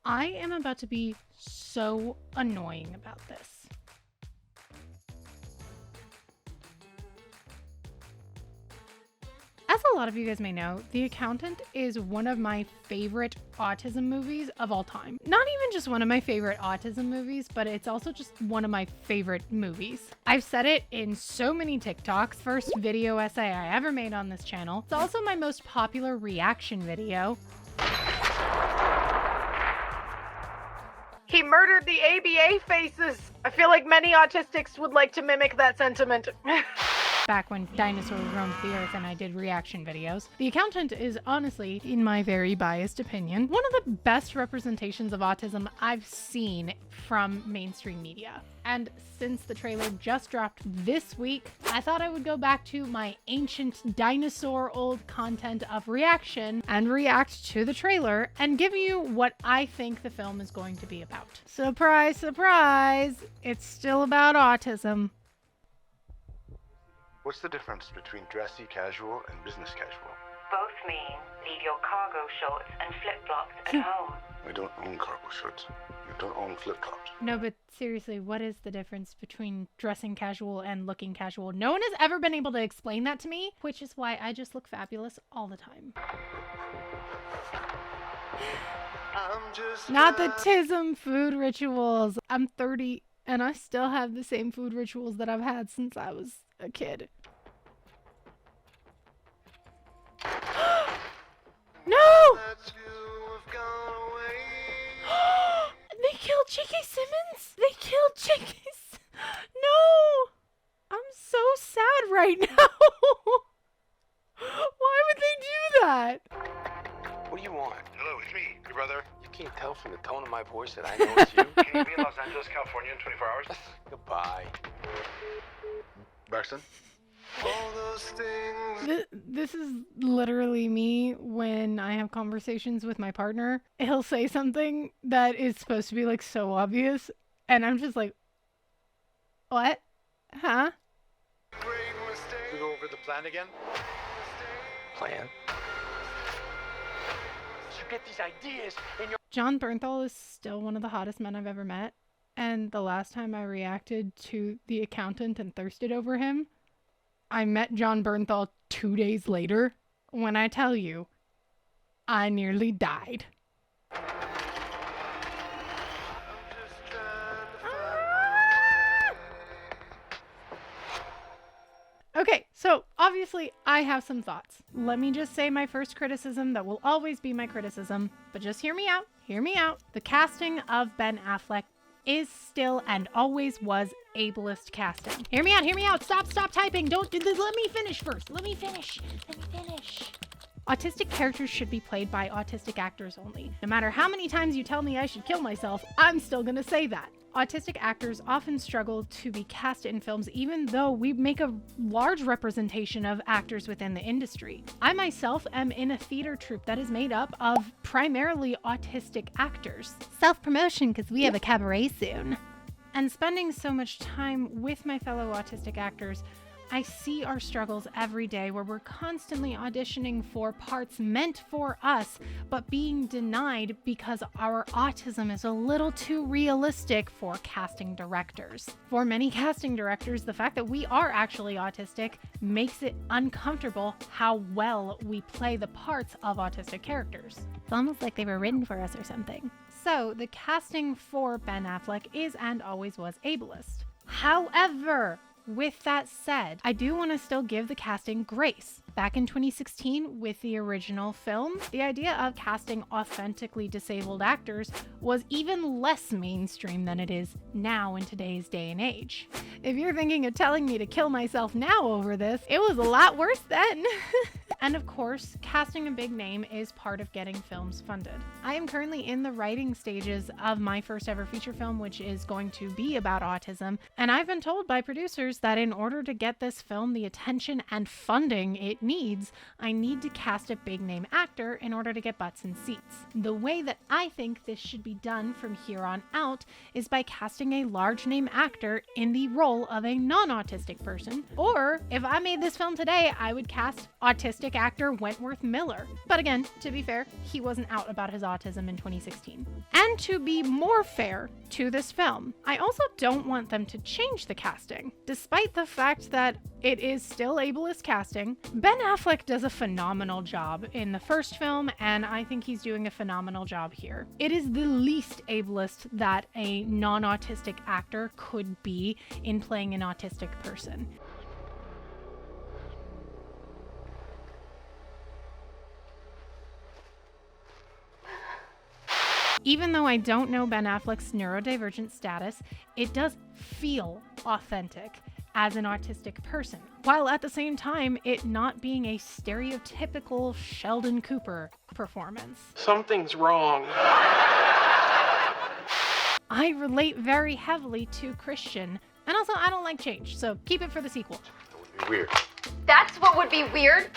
I am about to be so annoying about this. As a lot of you guys may know, The Accountant is one of my favorite autism movies of all time. Not even just one of my favorite autism movies, but it's also just one of my favorite movies. I've said it in so many TikToks, first video essay I ever made on this channel. It's also my most popular reaction video. He murdered the ABA faces. I feel like many autistics would like to mimic that sentiment. Back when dinosaurs roamed the earth and I did reaction videos. The Accountant is honestly, in my very biased opinion, one of the best representations of autism I've seen from mainstream media. And since the trailer just dropped this week, I thought I would go back to my ancient dinosaur old content of reaction and react to the trailer and give you what I think the film is going to be about. Surprise, surprise, it's still about autism. What's the difference between dressy casual and business casual? Both mean leave your cargo shorts and flip-flops at home. We don't own cargo shorts. We don't own flip-flops. No, but seriously, what is the difference between dressing casual and looking casual? No one has ever been able to explain that to me, which is why I just look fabulous all the time. Not the TISM food rituals. I'm 30 and I still have the same food rituals that I've had since I was a kid. No! They killed J.K. Simmons? They killed J.K. No! I'm so sad right now. Why would they do that? What do you want? Hello, it's me, your brother. You can't tell from the tone of my voice that I know it's you. Can you be in Los Angeles, California in 24 hours? Goodbye. Braxton? All those things. This is literally me when I have conversations with my partner. He'll say something that is supposed to be like so obvious, and I'm just like, what? Huh? We go over the plan again? Plan? You get these ideas in your... John Bernthal is still one of the hottest men I've ever met. And the last time I reacted to The Accountant and thirsted over him, I met John Bernthal 2 days later. When I tell you, I nearly died. Okay, so obviously I have some thoughts. Let me just say my first criticism that will always be my criticism, but just hear me out. Hear me out. The casting of Ben Affleck is still and always was ableist casting. Hear me out, hear me out. Stop typing. Don't do this. Let me finish first. Let me finish. Autistic characters should be played by autistic actors only. No matter how many times you tell me I should kill myself, I'm still gonna say that. Autistic actors often struggle to be cast in films even though we make a large representation of actors within the industry. I myself am in a theater troupe that is made up of primarily autistic actors. Self-promotion because we have a cabaret soon. And spending so much time with my fellow autistic actors, I see our struggles every day where we're constantly auditioning for parts meant for us, but being denied because our autism is a little too realistic for casting directors. For many casting directors, the fact that we are actually autistic makes it uncomfortable how well we play the parts of autistic characters. It's almost like they were written for us or something. So the casting for Ben Affleck is and always was ableist. However, with that said, I do want to still give the casting grace. Back in 2016, with the original film, the idea of casting authentically disabled actors was even less mainstream than it is now in today's day and age. If you're thinking of telling me to kill myself now over this, it was a lot worse then. And of course, casting a big name is part of getting films funded. I am currently in the writing stages of my first ever feature film, which is going to be about autism, and I've been told by producers that in order to get this film the attention and funding it needs, I need to cast a big name actor in order to get butts in seats. The way that I think this should be done from here on out is by casting a large name actor in the role of a non-autistic person, or if I made this film today, I would cast autistic autistic actor Wentworth Miller. But again, to be fair, he wasn't out about his autism in 2016. And to be more fair to this film, I also don't want them to change the casting. Despite the fact that it is still ableist casting, Ben Affleck does a phenomenal job in the first film, and I think he's doing a phenomenal job here. It is the least ableist that a non-autistic actor could be in playing an autistic person. Even though I don't know Ben Affleck's neurodivergent status, it does feel authentic as an autistic person, while at the same time it not being a stereotypical Sheldon Cooper performance. Something's wrong. I relate very heavily to Christian, and also I don't like change, so keep it for the sequel. That would be weird. That's what would be weird.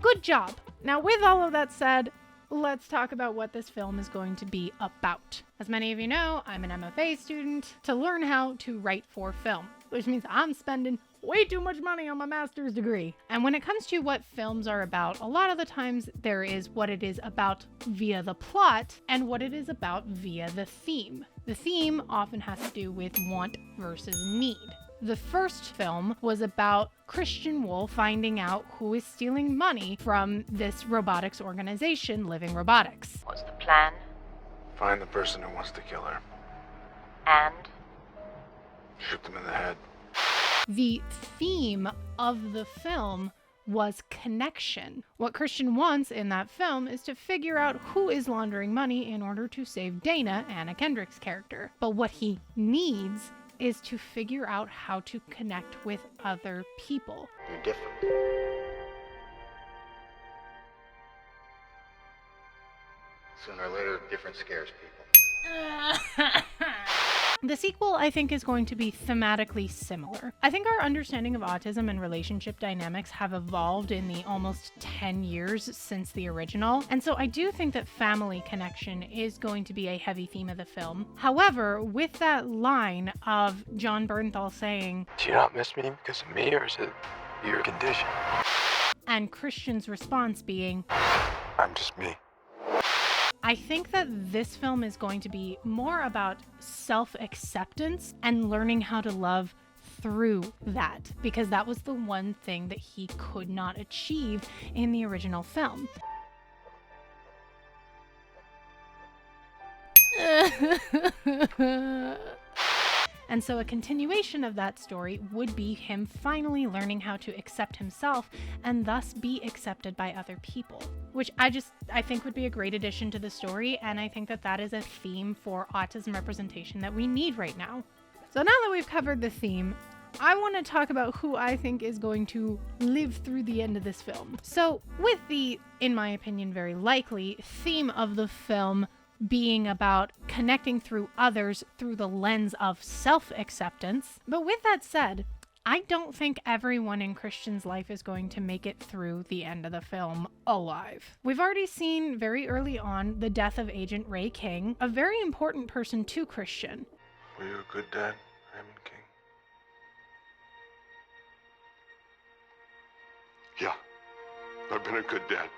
Good job. Now, with all of that said, let's talk about what this film is going to be about. As many of you know, I'm an MFA student to learn how to write for film, which means I'm spending way too much money on my master's degree. And when it comes to what films are about, a lot of the times there is what it is about via the plot and what it is about via the theme. The theme often has to do with want versus need. The first film was about Christian Wool finding out who is stealing money from this robotics organization, Living Robotics. What's the plan? Find the person who wants to kill her. And? Shoot them in the head. The theme of the film was connection. What Christian wants in that film is to figure out who is laundering money in order to save Dana, Anna Kendrick's character. But what he needs is to figure out how to connect with other people. You're different. Sooner or later, different scares people. The sequel, I think, is going to be thematically similar. I think our understanding of autism and relationship dynamics have evolved in the almost 10 years since the original, and so I do think that family connection is going to be a heavy theme of the film. However, with that line of John Bernthal saying, Do you not miss me because of me, or is it your condition? and Christian's response being, I'm just me. I think that this film is going to be more about self-acceptance and learning how to love through that, because that was the one thing that he could not achieve in the original film. And so a continuation of that story would be him finally learning how to accept himself and thus be accepted by other people, which I think would be a great addition to the story, and I think that that is a theme for autism representation that we need right now. So now that we've covered the theme, I want to talk about who I think is going to live through the end of this film. So with the, in my opinion, very likely theme of the film being about connecting through others through the lens of self-acceptance. But with that said, I don't think everyone in Christian's life is going to make it through the end of the film alive. We've already seen very early on the death of Agent Ray King, a very important person to Christian. Were you a good dad, Raymond King? Yeah, I've been a good dad.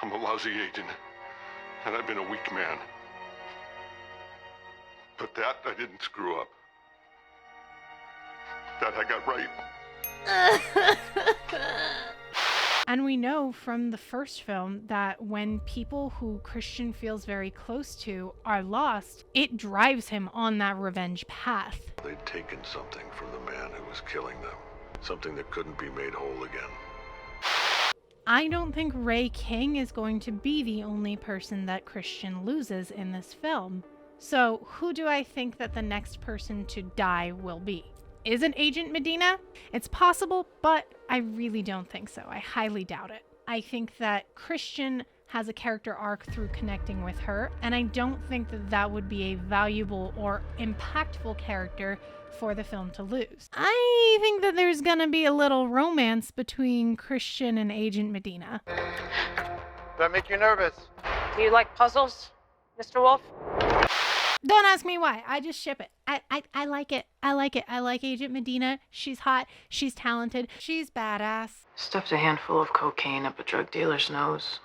I'm a lousy agent, and I've been a weak man. But that I didn't screw up. That I got right. And we know from the first film that when people who Christian feels very close to are lost, it drives him on that revenge path. They'd taken something from the man who was killing them. Something that couldn't be made whole again. I don't think Ray King is going to be the only person that Christian loses in this film. So who do I think that the next person to die will be? Is it Agent Medina? It's possible, but I really don't think so. I highly doubt it. I think that Christian has a character arc through connecting with her, and I don't think that that would be a valuable or impactful character for the film to lose. I think that there's gonna be a little romance between Christian and Agent Medina. That make you nervous? Do you like puzzles, Mr. Wolf? Don't ask me why. I just ship it. I like it. I like it. I like Agent Medina. She's hot. She's talented. She's badass. Stuffed a handful of cocaine up a drug dealer's nose.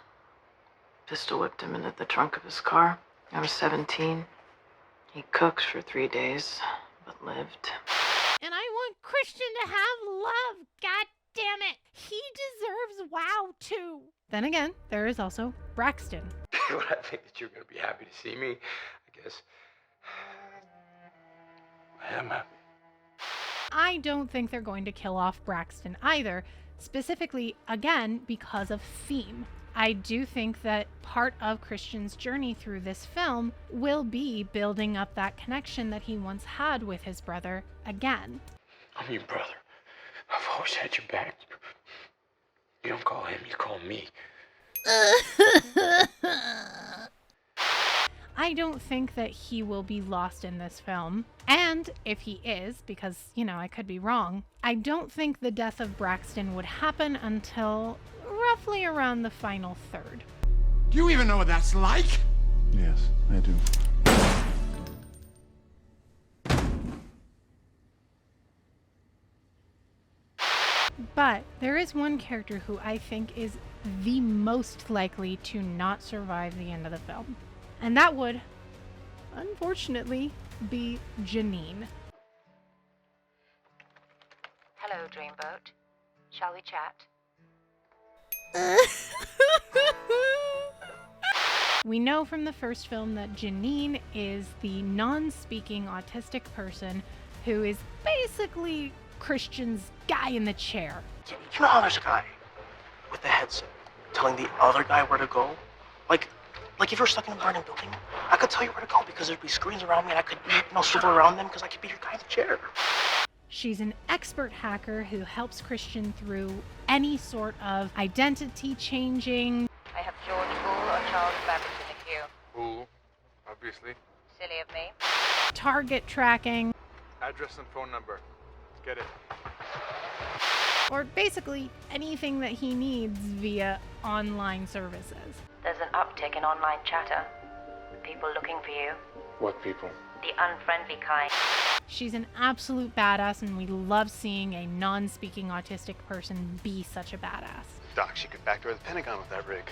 Pistol whipped him into the trunk of his car. I was 17. He cooked for 3 days, but lived. And I want Christian to have love. God damn it. He deserves wow too. Then again, there is also Braxton. Well, I think that you're going to be happy to see me, I guess. I am happy. I don't think they're going to kill off Braxton either, specifically, again, because of theme. I do think that part of Christian's journey through this film will be building up that connection that he once had with his brother again. I'm your brother. I've always had your back. You don't call him, you call me. I don't think that he will be lost in this film. And if he is, because, I could be wrong, I don't think the death of Braxton would happen until roughly around the final third. Do you even know what that's like? Yes, I do. But there is one character who I think is the most likely to not survive the end of the film. And that would, unfortunately, be Janine. Hello, Dreamboat. Shall we chat? We know from the first film that Janine is the non-speaking autistic person who is basically Christian's guy in the chair. You know how there's a guy with the headset telling the other guy where to go? Like if you're stuck in a burning building, I could tell you where to go because there'd be screens around me and I could, swivel around them because I could be your guy in the chair. She's an expert hacker who helps Christian through any sort of identity changing. I have George Bull or Charles Babbitt in the queue. Bull, obviously. Silly of me. Target tracking. Address and phone number. Let's get it. Or basically anything that he needs via online services. There's an uptick in online chatter. People looking for you. What people? The unfriendly kind. She's an absolute badass, and we love seeing a non-speaking autistic person be such a badass. Doc, she could backdoor the Pentagon with that rig.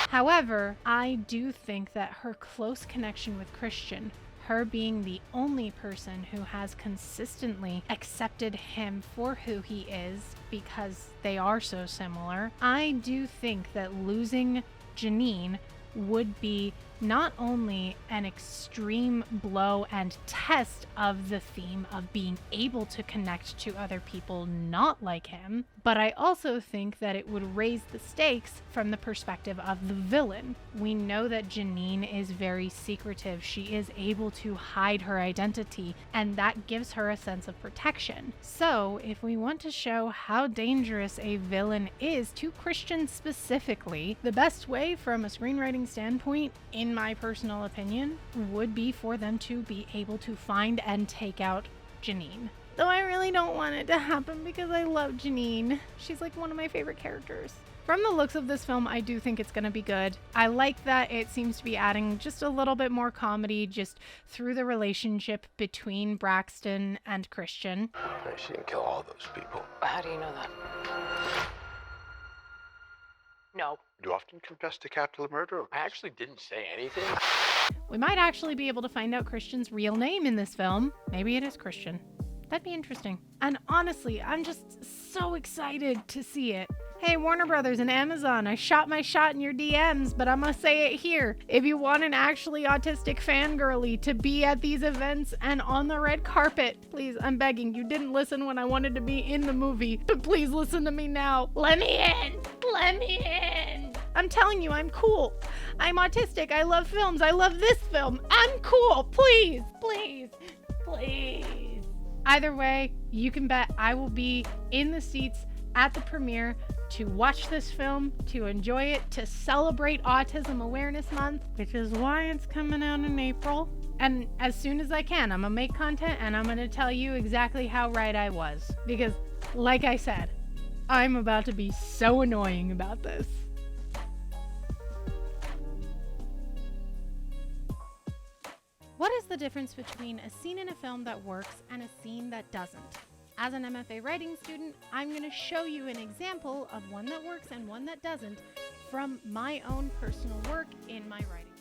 However, I do think that her close connection with Christian, her being the only person who has consistently accepted him for who he is because they are so similar, I do think that losing Janine would be not only an extreme blow and test of the theme of being able to connect to other people not like him, but I also think that it would raise the stakes from the perspective of the villain. We know that Janine is very secretive. She is able to hide her identity, and that gives her a sense of protection. So, if we want to show how dangerous a villain is to Christian specifically, the best way from a screenwriting standpoint, in my personal opinion, would be for them to be able to find and take out Janine. Though I really don't want it to happen because I love Janine. She's like one of my favorite characters. From the looks of this film, I do think it's going to be good. I like that it seems to be adding just a little bit more comedy just through the relationship between Braxton and Christian. No, she didn't kill all those people. How do you know that? No. You often confess to capital murder? I actually didn't say anything. We might actually be able to find out Christian's real name in this film. Maybe it is Christian. That'd be interesting. And honestly, I'm just so excited to see it. Hey, Warner Brothers and Amazon, I shot my shot in your DMs, but I'm gonna say it here. If you want an actually autistic fangirly to be at these events and on the red carpet, please, I'm begging. You didn't listen when I wanted to be in the movie, but please listen to me now. Let me in! Let me in! I'm telling you, I'm cool. I'm autistic. I love films. I love this film. I'm cool. Please, please, please. Either way, you can bet I will be in the seats at the premiere to watch this film, to enjoy it, to celebrate Autism Awareness Month, which is why it's coming out in April. And as soon as I can, I'm gonna make content and I'm gonna tell you exactly how right I was. Because, like I said, I'm about to be so annoying about this. What is the difference between a scene in a film that works and a scene that doesn't? As an MFA writing student, I'm going to show you an example of one that works and one that doesn't from my own personal work in my writing.